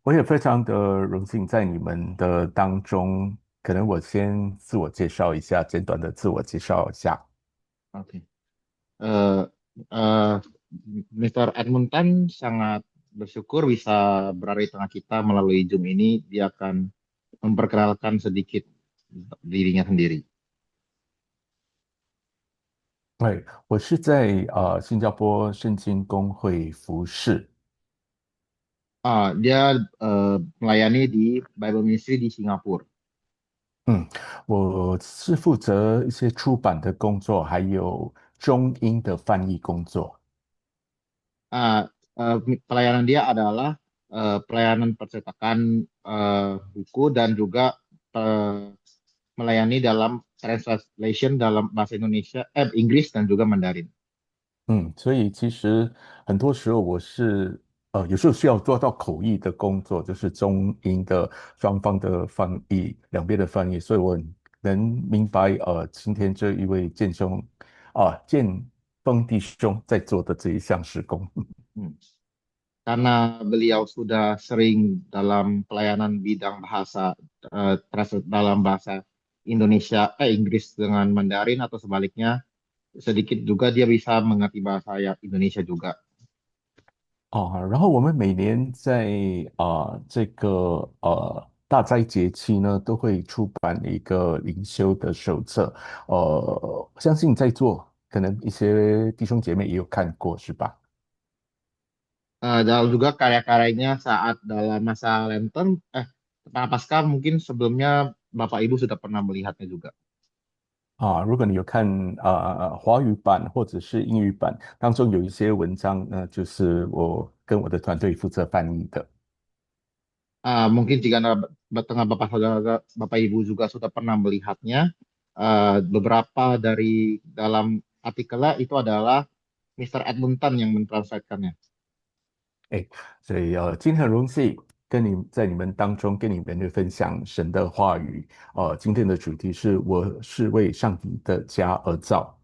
我也非常的荣幸在你们的当中，可能我先自我介绍一下，简短的自我介绍一下。Oke. Eh, eh, Mr. Edmund Tan sangat bersyukur bisa berada di tengah kita melalui Zoom ini. Dia akan memperkenalkan sedikit dirinya sendiri. 对，我是在新加坡圣经公会服侍。Dia melayani di Bible Ministry di Singapura. 嗯，我是负责一些出版的工作，还有中英的翻译工作。Ah, Pelayanan dia adalah pelayanan percetakan buku dan juga eh, melayani dalam translation dalam bahasa Indonesia, Inggris dan juga Mandarin. 嗯，所以其实很多时候我是有时候需要做到口译的工作，就是中英的双方的翻译，两边的翻译，所以我能明白今天这一位建峰弟兄在做的这一项施工。Hmm. Karena beliau sudah sering dalam pelayanan bidang bahasa dalam bahasa Indonesia, Inggris dengan Mandarin atau sebaliknya, sedikit juga dia bisa mengerti bahasa ya Indonesia juga. 然后我们每年在这个大斋节期呢，都会出版一个灵修的手册。相信在座可能一些弟兄姐妹也有看过，是吧？Dan juga karya-karyanya saat dalam masa Lenten, Prapaskah mungkin sebelumnya Bapak Ibu sudah pernah melihatnya juga. 如果你有看华语版或者是英语版当中有一些文章呢，就是我跟我的团队负责翻译的。Mungkin jika tengah Bapak Saudara, Bapak Ibu juga sudah pernah melihatnya, beberapa dari dalam artikelnya itu adalah Mr. Edmund Tan yang mentranslatekannya. 哎，所以今天很荣幸在你们当中跟你们的分享神的话语。今天的主题是我是为上帝的家而造。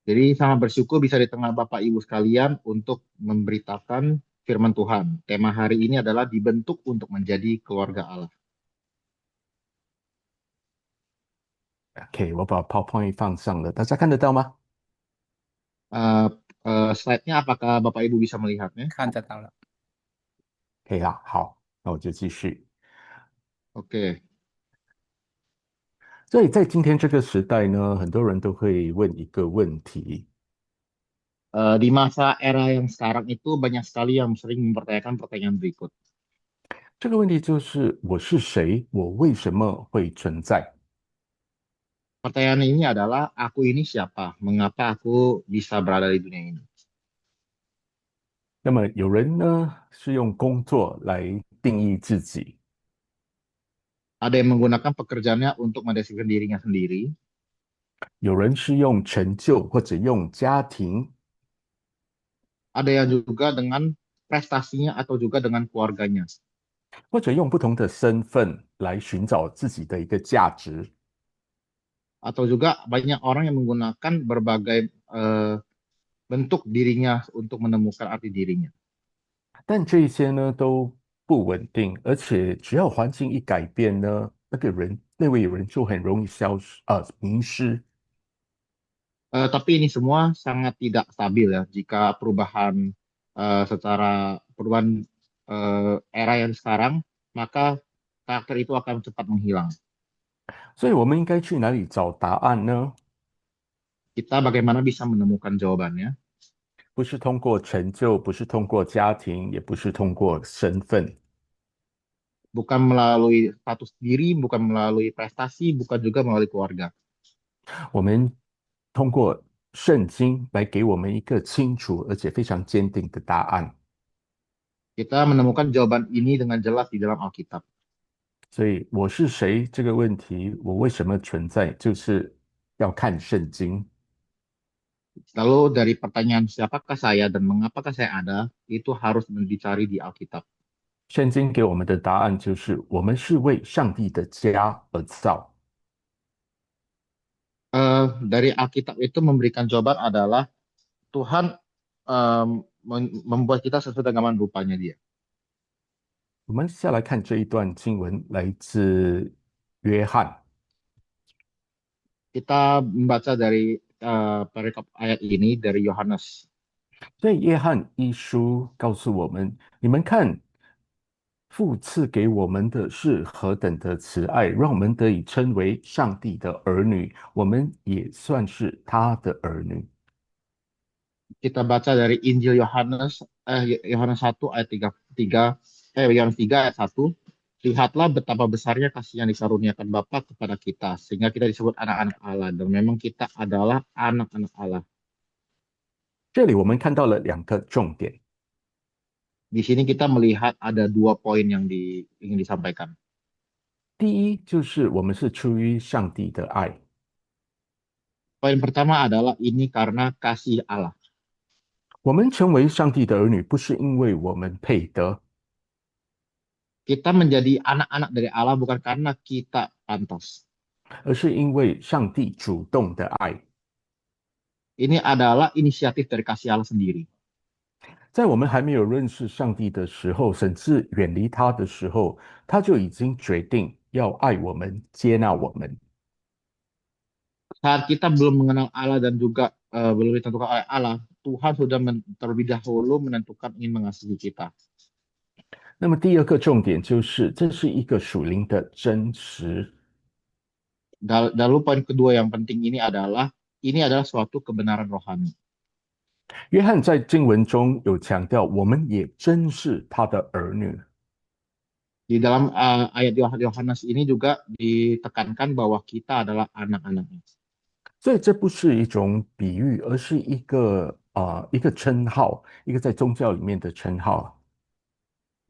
Jadi sangat bersyukur bisa di tengah Bapak Ibu sekalian untuk memberitakan firman Tuhan. Tema hari ini adalah dibentuk untuk menjadi keluarga Allah. OK，我把 PowerPoint 放上了，大家看得到吗？Uh, Slide-nya apakah Bapak Ibu bisa melihatnya? 看得到了。可以啦，好，那我就继续。Oke. 所以在今天这个时代呢，很多人都会问一个问题。Di masa era yang sekarang itu banyak sekali yang sering mempertanyakan pertanyaan berikut. 这个问题就是我是谁？我为什么会存在？Pertanyaan ini adalah, aku ini siapa? Mengapa aku bisa berada di dunia ini? 那么有人呢是用工作来定义自己，Ada yang menggunakan pekerjaannya untuk mendeskripsikan dirinya sendiri. 有人是用成就或者用家庭，Ada yang juga dengan prestasinya atau juga dengan keluarganya. 或者用不同的身份来寻找自己的一个价值。Atau juga banyak orang yang menggunakan berbagai bentuk dirinya untuk menemukan arti dirinya. 但这一些呢都不稳定，而且只要环境一改变呢，那位人就很容易迷失。Tapi ini semua sangat tidak stabil ya. Jika perubahan era yang sekarang, maka karakter itu akan cepat menghilang. 所以我们应该去哪里找答案呢？Kita bagaimana bisa menemukan jawabannya? 不是通过成就，不是通过家庭，也不是通过身份，Bukan melalui status diri, bukan melalui prestasi, bukan juga melalui keluarga. 我们通过圣经来给我们一个清楚而且非常坚定的答案。Kita menemukan jawaban ini dengan jelas di dalam Alkitab. 所以我是谁这个问题，我为什么存在，就是要看圣经。Lalu dari pertanyaan siapakah saya dan mengapakah saya ada, itu harus dicari di Alkitab. 圣经给我们的答案就是我们是为上帝的家而造。Dari Alkitab itu memberikan jawaban adalah Tuhan membuat kita sesuai dengan rupanya Dia. 我们下来看这一段经文，来自约翰。Kita membaca dari perikop ayat ini dari Yohanes. 所以约翰一书告诉我们：你们看，父赐给我们的是何等的慈爱，让我们得以称为上帝的儿女，我们也算是他的儿女。Kita baca dari Injil Yohanes, Yohanes 1 ayat 33, Yohanes 3 ayat 1. Lihatlah betapa besarnya kasih yang dikaruniakan Bapa kepada kita, sehingga kita disebut anak-anak Allah. Dan memang kita adalah anak-anak Allah. 这里我们看到了两个重点。Di sini kita melihat ada dua poin yang ingin disampaikan. 第一，就是我们是出于上帝的爱，Poin pertama adalah ini karena kasih Allah. 我们成为上帝的儿女，不是因为我们配得，Kita menjadi anak-anak dari Allah bukan karena kita pantas. 而是因为上帝主动的爱。Ini adalah inisiatif dari kasih Allah sendiri. 在我们还没有认识上帝的时候，甚至远离他的时候，他就已经决定要爱我们、接纳我们。Saat kita belum mengenal Allah dan juga belum ditentukan oleh Allah, Tuhan sudah terlebih dahulu menentukan ingin mengasihi kita. 那么第二个重点就是，这是一个属灵的真实。Lalu poin kedua yang penting ini adalah suatu kebenaran rohani. 约翰在经文中有强调，我们也真是他的儿女。Di dalam ayat Yohanes ini juga ditekankan bahwa kita adalah anak-anaknya. 所以这不是一种比喻，而是一个称号，一个在宗教里面的称号。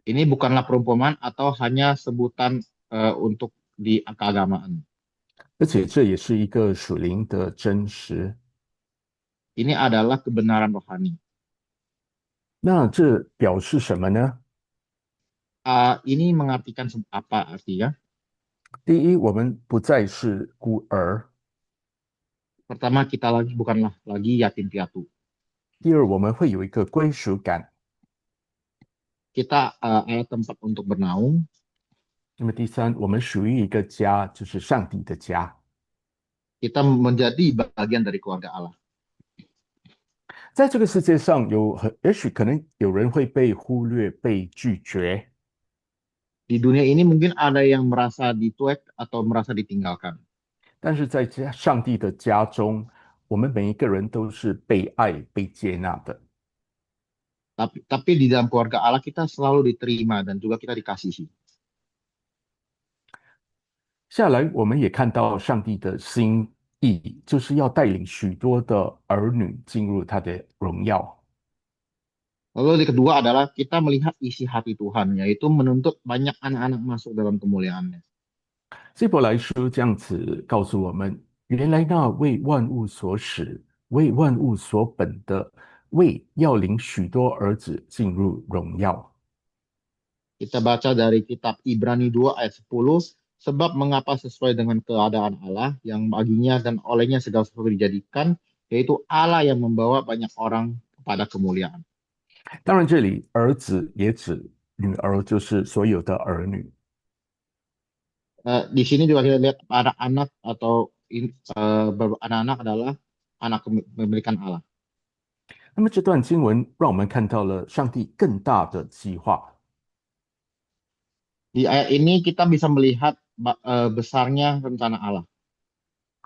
Ini bukanlah perumpamaan atau hanya sebutan untuk di keagamaan. 而且这也是一个属灵的真实。Ini adalah kebenaran rohani. 那这表示什么呢？Ini mengartikan apa artinya? 第一，我们不再是孤儿；Pertama, kita bukanlah lagi yatim piatu. 第二，我们会有一个归属感；Kita ada tempat untuk bernaung. 那么第三，我们属于一个家，就是上帝的家。Kita menjadi bagian dari keluarga Allah. 在这个世界上也许可能有人会被忽略、被拒绝，Di dunia ini mungkin ada yang merasa dicuek atau merasa ditinggalkan. 但是在上帝的家中，我们每一个人都是被爱、被接纳的。Tapi di dalam keluarga Allah kita selalu diterima dan juga kita dikasihi. 下来，我们也看到上帝的心意，就是要带领许多的儿女进入他的荣耀。Lalu yang kedua adalah kita melihat isi hati Tuhan, yaitu menuntut banyak anak-anak masuk dalam kemuliaannya. 希伯来书这样子告诉我们：原来那为万物所使、为万物所本的，为要领许多儿子进入荣耀。Kita baca dari kitab Ibrani 2 ayat 10, sebab mengapa sesuai dengan keadaan Allah yang baginya dan olehnya segala sesuatu dijadikan, yaitu Allah yang membawa banyak orang kepada kemuliaan. 当然，这里儿子也指女儿，就是所有的儿女。Di sini juga kita lihat para anak atau anak-anak adalah anak kepemilikan Allah. 那么这段经文让我们看到了上帝更大的计划。Di ayat ini kita bisa melihat besarnya rencana Allah.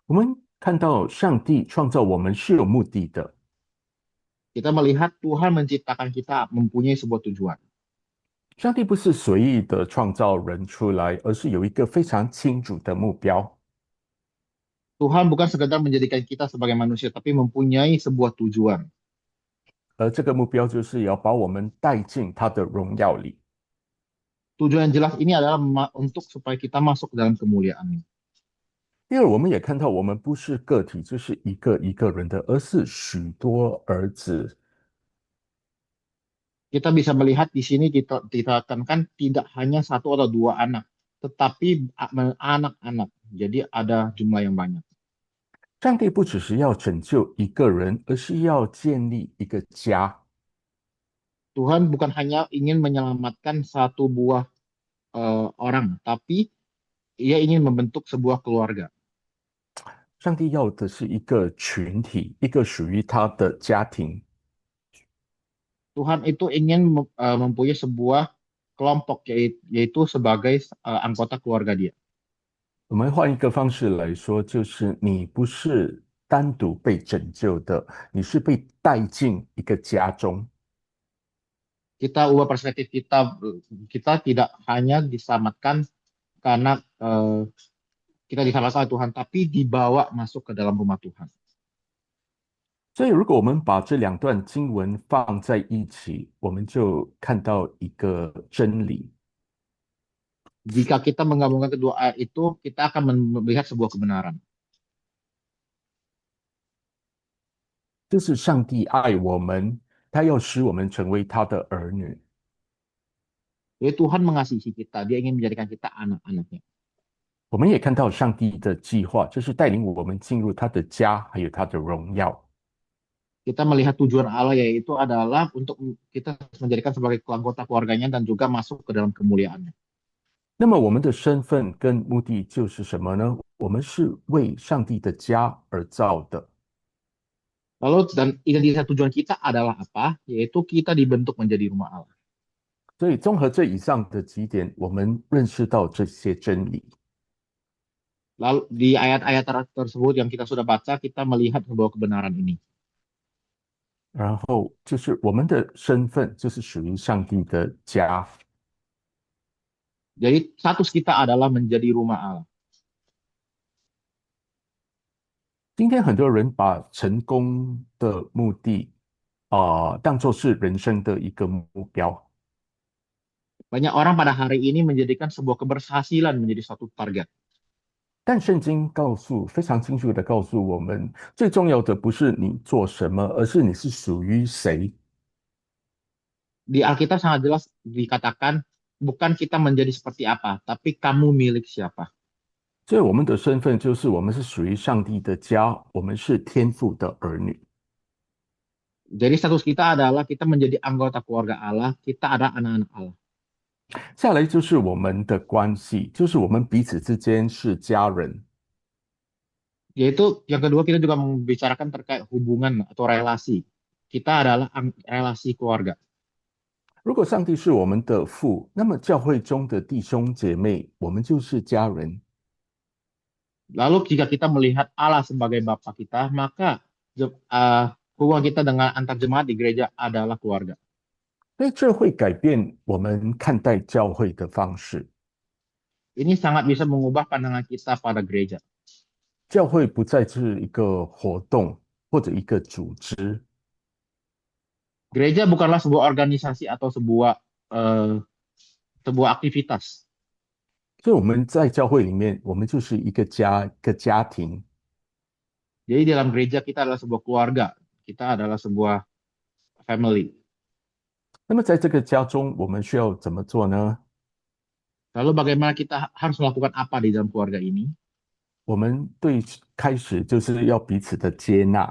我们看到上帝创造我们是有目的的， Kita melihat Tuhan menciptakan kita mempunyai sebuah tujuan. 上帝不是随意的创造人出来，而是有一个非常清楚的目标。Tuhan bukan sekedar menjadikan kita sebagai manusia, tapi mempunyai sebuah tujuan. 而这个目标就是要把我们带进他的荣耀里。Tujuan yang jelas ini adalah untuk supaya kita masuk ke dalam kemuliaan. 第二，我们也看到我们不是个体，就是一个一个人的，而是许多儿子。Kita bisa melihat di sini kita ditekankan tidak hanya satu atau dua anak, tetapi anak-anak. Jadi ada jumlah yang banyak. 上帝不只是要拯救一个人，而是要建立一个家。Tuhan bukan hanya ingin menyelamatkan satu buah orang, tapi ia ingin membentuk sebuah keluarga. 上帝要的是一个群体，一个属于他的家庭。Tuhan itu ingin mempunyai sebuah kelompok, yaitu sebagai anggota keluarga dia. 我们换一个方式来说，就是你不是单独被拯救的，你是被带进一个家中。Kita ubah perspektif kita, kita tidak hanya diselamatkan karena kita diselamatkan oleh Tuhan, tapi dibawa masuk ke dalam rumah Tuhan. 所以，如果我们把这两段经文放在一起，我们就看到一个真理，Jika kita menggabungkan kedua ayat itu, kita akan melihat sebuah kebenaran. 就是上帝爱我们，他要使我们成为他的儿女。Jadi Tuhan mengasihi kita, Dia ingin menjadikan kita anak-anaknya. 我们也看到上帝的计划，就是带领我们进入他的家，还有他的荣耀。Kita melihat tujuan Allah yaitu adalah untuk kita menjadikan sebagai anggota keluarganya dan juga masuk ke dalam kemuliaannya. 那么，我们的身份跟目的就是什么呢？我们是为上帝的家而造的。Lalu dan identitas tujuan kita adalah apa? Yaitu kita dibentuk menjadi rumah Allah. 所以，综合这以上的几点，我们认识到这些真理。Lalu di ayat-ayat tersebut yang kita sudah baca, kita melihat sebuah kebenaran ini. 然后就是我们的身份就是属于上帝的家。Jadi status kita adalah menjadi rumah Allah. 今天很多人把成功的目的当做是人生的一个目标，Banyak orang pada hari ini menjadikan sebuah keberhasilan menjadi suatu target. 但圣经非常清楚的告诉我们，最重要的不是你做什么，而是你是属于谁。Di Alkitab sangat jelas dikatakan, bukan kita menjadi seperti apa, tapi kamu milik siapa. 所以我们的身份就是我们是属于上帝的家，我们是天父的儿女。Jadi status kita adalah kita menjadi anggota keluarga Allah, kita adalah anak-anak Allah. 下来就是我们的关系，就是我们彼此之间是家人。Yaitu yang kedua kita juga membicarakan terkait hubungan atau relasi. Kita adalah relasi keluarga. 如果上帝是我们的父，那么教会中的弟兄姐妹，我们就是家人。Lalu jika kita melihat Allah sebagai Bapa kita, maka hubungan kita dengan antar jemaat di gereja adalah keluarga. 所以这会改变我们看待教会的方式。Ini sangat bisa mengubah pandangan kita pada gereja. 教会不再是一个活动或者一个组织，Gereja bukanlah sebuah organisasi atau eh, sebuah aktivitas. 所以我们在教会里面，我们就是一个家，一个家庭。Jadi dalam gereja kita adalah sebuah keluarga, kita adalah sebuah family. 那么在这个家中，我们需要怎么做呢？Lalu bagaimana kita harus melakukan apa di dalam keluarga ini? 我们开始就是要彼此的接纳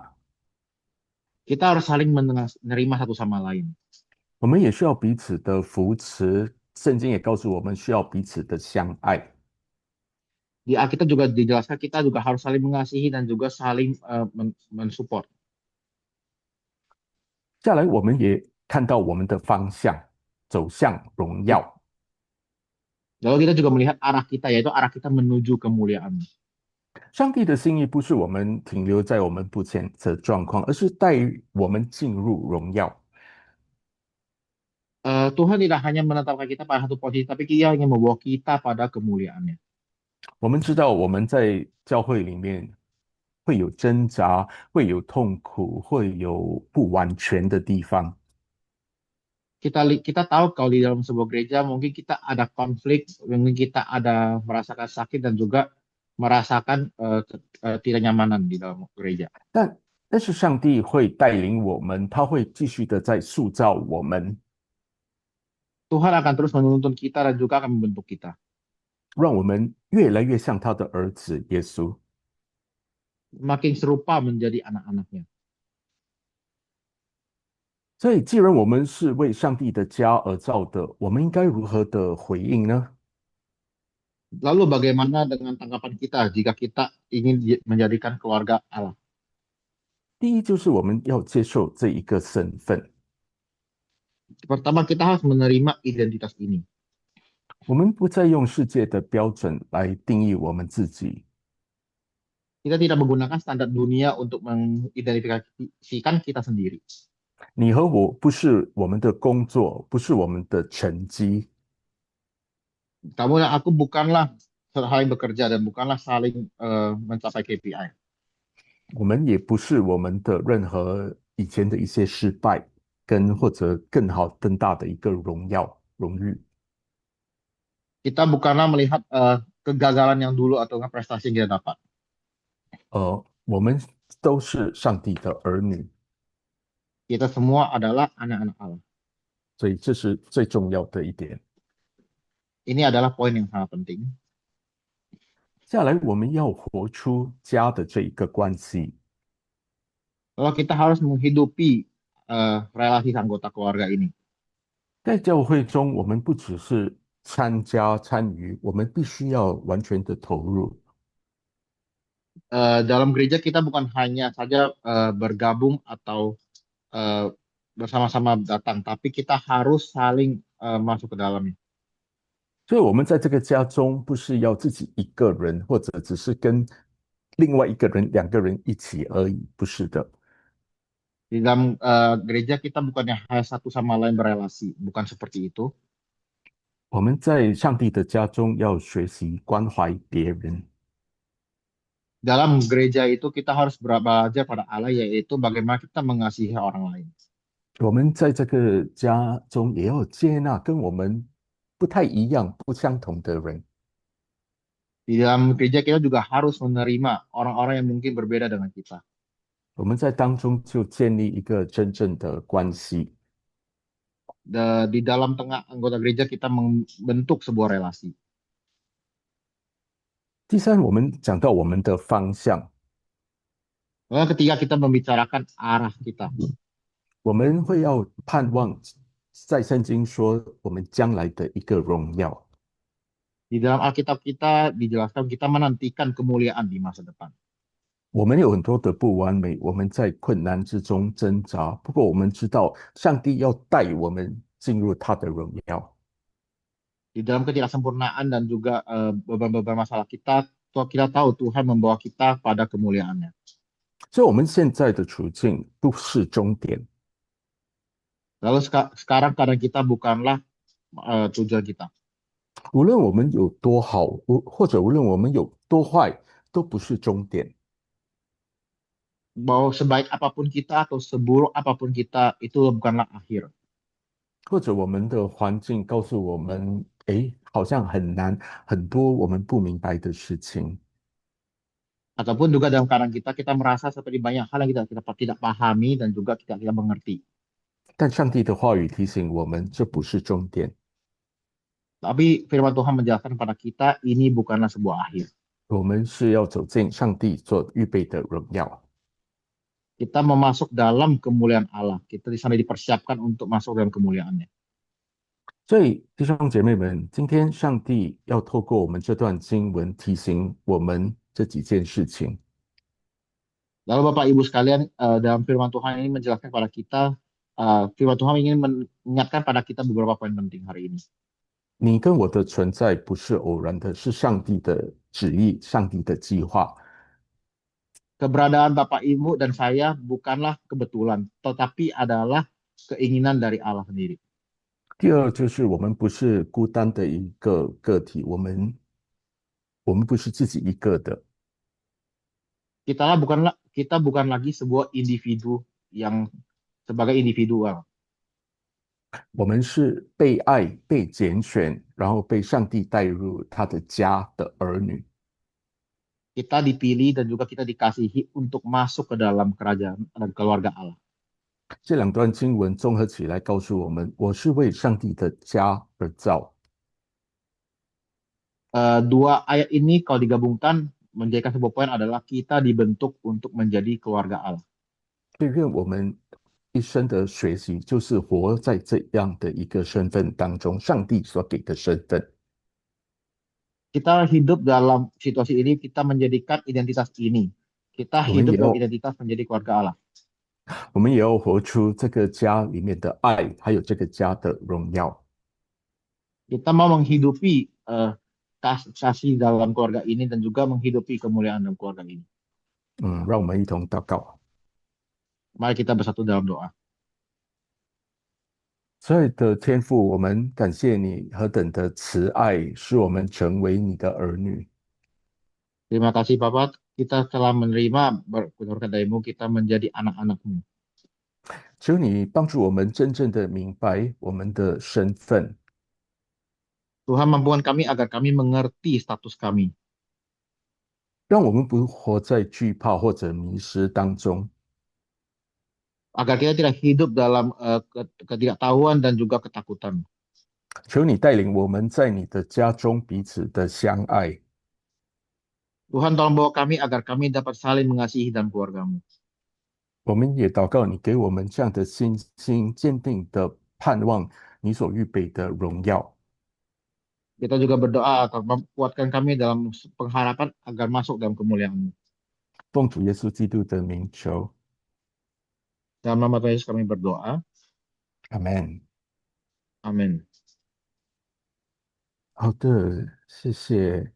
，Kita harus saling menerima satu sama lain. 我们也需要彼此的扶持。圣经也告诉我们需要彼此的相爱。Di Alkitab juga dijelaskan kita juga harus saling mengasihi dan juga saling mensupport. 下来，我们也看到我们的方向，走向荣耀。Lalu kita juga melihat arah kita, yaitu arah kita menuju kemuliaan. 上帝的心意不是我们停留在我们目前的状况，而是带我们进入荣耀。Tuhan tidak hanya menetapkan kita pada satu posisi, tapi Dia ingin membawa kita pada kemuliaannya. 我们知道我们在教会里面会有挣扎，会有痛苦，会有不完全的地方。Kita tahu kalau di dalam sebuah gereja mungkin kita ada konflik, mungkin kita ada merasakan sakit dan juga merasakan tidak nyamanan di dalam gereja. 但是上帝会带领我们，他会继续的在塑造我们，Tuhan akan terus menuntun kita dan juga akan membentuk kita. 让我们越来越像他的儿子耶稣。Makin serupa menjadi anak-anaknya. 所以，既然我们是为上帝的家而造的，我们应该如何的回应呢？ Lalu bagaimana dengan tanggapan kita jika kita ingin menjadikan keluarga Allah? 第一就是我们要接受这一个身份，Pertama, kita harus menerima identitas ini. 我们不再用世界的标准来定义我们自己。Kita tidak menggunakan standar dunia untuk mengidentifikasikan kita sendiri. 你和我不是我们的工作，不是我们的成绩，Kamu dan aku bukanlah saling bekerja dan bukanlah saling mencapai KPI. 我们也不是我们的任何以前的一些失败，跟或者更好、更大的一个荣耀、荣誉。Kita bukanlah melihat kegagalan yang dulu atau prestasi yang kita dapat. 我们都是上帝的儿女，Kita semua adalah anak-anak Allah. 所以这是最重要的一点。Ini adalah poin yang sangat penting. 接下来，我们要活出家的这一个关系。Bahwa kita harus menghidupi relasi anggota keluarga ini. 在教会中，我们不只是参加参与，我们必须要完全的投入。Dalam gereja kita bukan hanya saja bergabung atau eh, bersama-sama datang, tapi kita harus saling masuk ke dalamnya. 所以，我们在这个家中，不是要自己一个人，或者只是跟另外一个人、两个人一起而已，不是的。Di dalam gereja kita bukannya hanya satu sama lain berelasi, bukan seperti itu. 我们在上帝的家中要学习关怀别人。Dalam gereja itu kita harus belajar pada Allah, yaitu bagaimana kita mengasihi orang lain. 我们在这个家中也要接纳跟我们不太一样、不相同的人。Di dalam gereja kita juga harus menerima orang-orang yang mungkin berbeda dengan kita. 我们在当中就建立一个真正的关系。Di dalam tengah anggota gereja kita membentuk sebuah relasi. 第三，我们讲到我们的方向，Lalu ketika kita membicarakan arah kita, 我们会要盼望在圣经说我们将来的一个荣耀。di dalam Alkitab kita dijelaskan kita menantikan kemuliaan di masa depan. 我们有很多的不完美，我们在困难之中挣扎。不过我们知道，上帝要带我们进入他的荣耀。Di dalam ketidaksempurnaan dan juga beban-beban masalah kita, kita tahu Tuhan membawa kita pada kemuliaannya. 所以，我们现在的处境不是终点。Lalu sekarang keadaan kita bukanlah tujuan kita. 无论我们有多好，或者无论我们有多坏，都不是终点。Bahwa sebaik apapun kita atau seburuk apapun kita, itu bukanlah akhir. 或者我们的环境告诉我们，诶，好像很难，很多我们不明白的事情。Ataupun juga dalam keadaan kita merasa seperti banyak hal yang kita tidak pahami dan juga kita tidak mengerti. 但上帝的话语提醒我们，这不是终点。Tapi firman Tuhan menjelaskan pada kita, ini bukanlah sebuah akhir. 我们是要走进上帝所预备的荣耀。Kita memasuk dalam kemuliaan Allah. Kita di sana dipersiapkan untuk masuk dalam kemuliaannya. 所以，弟兄姐妹们，今天上帝要透过我们这段经文提醒我们这几件事情。Lalu Bapak Ibu sekalian, dalam firman Tuhan ini menjelaskan pada kita, firman Tuhan ingin mengingatkan pada kita beberapa poin penting hari ini. 你跟我的存在不是偶然的，是上帝的旨意、上帝的计划。Keberadaan Bapak Ibu dan saya bukanlah kebetulan, tetapi adalah keinginan dari Allah sendiri. 第二就是我们不是孤单的一个个体，我们不是自己一个的，Kita bukan lagi sebuah individu yang sebagai individual. 我们是被爱、被拣选，然后被上帝带入他的家的儿女。Kita dipilih dan juga kita dikasihi untuk masuk ke dalam kerajaan dan keluarga Allah. 这两段经文综合起来告诉我们，我是为上帝的家而造。Dua ayat ini kalau digabungkan menjadikan sebuah poin adalah kita dibentuk untuk menjadi keluarga Allah. 所以愿我们一生的学习，就是活在这样的一个身份当中，上帝所给的身份。 Kita memasuki dalam keluarga Allah. Kita hidup dalam situasi ini, kita menjadikan identitas ini. Kita 我们 hidup 也 dalam 要 identitas menjadi keluarga Allah. 我们也要活出这个家里面的爱，还有这个家的荣耀。Kita mau menghidupi kasih dalam keluarga ini dan juga menghidupi kemuliaan dalam keluarga ini. 让我们一同祷告。Mari kita bersatu dalam doa. 所有的天父，我们感谢你何等的慈爱，使我们成为你的儿女。Terima kasih Bapak, kita telah menerima berkat darimu, kita menjadi anak-anakmu. 求你帮助我们真正的明白我们的身份，Tuhan mampukan kami agar kami mengerti status kami. 让我们不活在惧怕或者迷失当中。Agar kita tidak hidup dalam ketidaktahuan dan juga ketakutan. 求你带领我们在你的家中彼此的相爱。Tuhan tolong bawa kami agar kami dapat saling mengasihi dan keluargamu. 我们也祷告你给我们这样的信心，坚定的盼望你所预备的荣耀。Kita juga berdoa agar kuatkan kami dalam pengharapan agar masuk dalam kemuliaan-Mu. 奉主耶稣基督的名求，Dalam nama Tuhan Yesus kami berdoa. 阿门。Amin. 好的，谢谢。